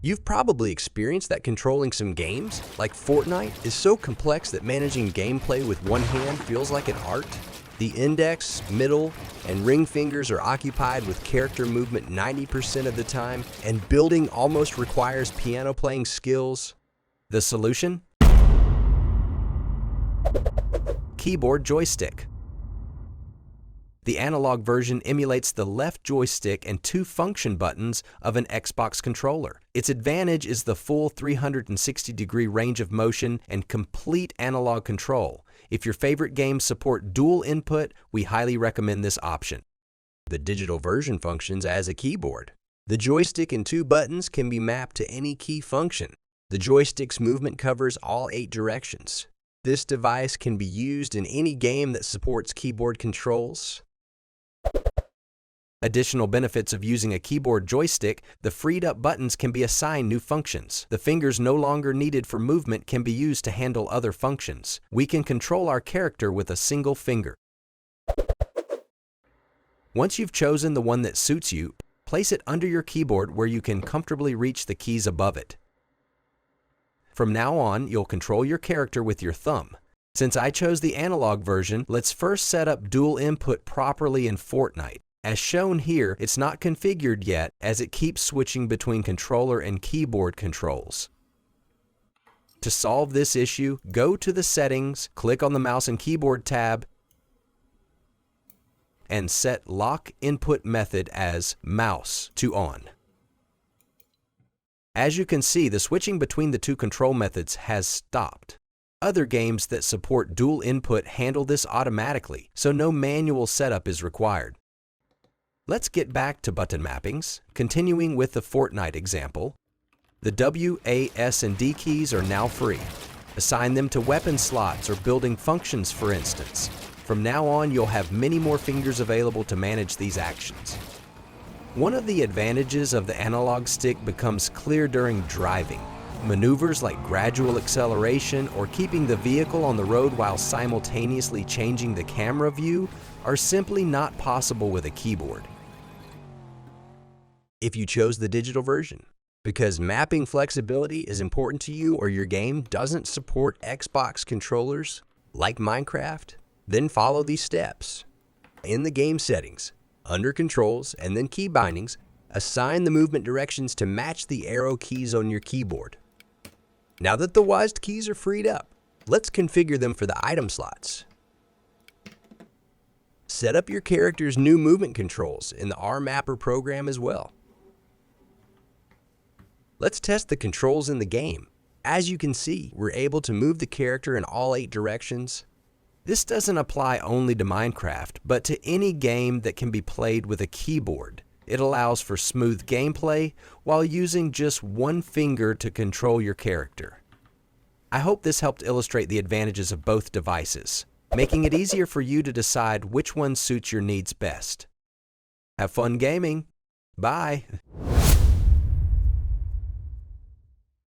You've probably experienced that controlling some games, like Fortnite, is so complex that managing gameplay with one hand feels like an art. The index, middle, and ring fingers are occupied with character movement 90% of the time, and building almost requires piano playing skills. The solution? Keyboard Joystick. The analog version emulates the left joystick and two function buttons of an Xbox controller. Its advantage is the full 360-degree range of motion and complete analog control. If your favorite games support dual input, we highly recommend this option. The digital version functions as a keyboard. The joystick and two buttons can be mapped to any key function. The joystick's movement covers all 8 directions. This device can be used in any game that supports keyboard controls. Additional benefits of using a keyboard joystick: the freed-up buttons can be assigned new functions. The fingers no longer needed for movement can be used to handle other functions. We can control our character with a single finger. Once you've chosen the one that suits you, place it under your keyboard where you can comfortably reach the keys above it. From now on, you'll control your character with your thumb. Since I chose the analog version, let's first set up dual input properly in Fortnite. As shown here, it's not configured yet as it keeps switching between controller and keyboard controls. To solve this issue, go to the Settings, click on the Mouse and Keyboard tab, and set Lock Input Method as Mouse to On. As you can see, the switching between the two control methods has stopped. Other games that support dual input handle this automatically, so no manual setup is required. Let's get back to button mappings. Continuing with the Fortnite example, the W, A, S, and D keys are now free. Assign them to weapon slots or building functions, for instance. From now on, you'll have many more fingers available to manage these actions. One of the advantages of the analog stick becomes clear during driving. Maneuvers like gradual acceleration or keeping the vehicle on the road while simultaneously changing the camera view are simply not possible with a keyboard. If you chose the digital version, because mapping flexibility is important to you or your game doesn't support Xbox controllers like Minecraft, then follow these steps. In the game settings, under Controls and then Key Bindings, assign the movement directions to match the arrow keys on your keyboard. Now that the WASD keys are freed up, let's configure them for the item slots. Set up your character's new movement controls in the RMapper program as well. Let's test the controls in the game. As you can see, we're able to move the character in all 8 directions. This doesn't apply only to Minecraft, but to any game that can be played with a keyboard. It allows for smooth gameplay while using just one finger to control your character. I hope this helped illustrate the advantages of both devices, making it easier for you to decide which one suits your needs best. Have fun gaming. Bye.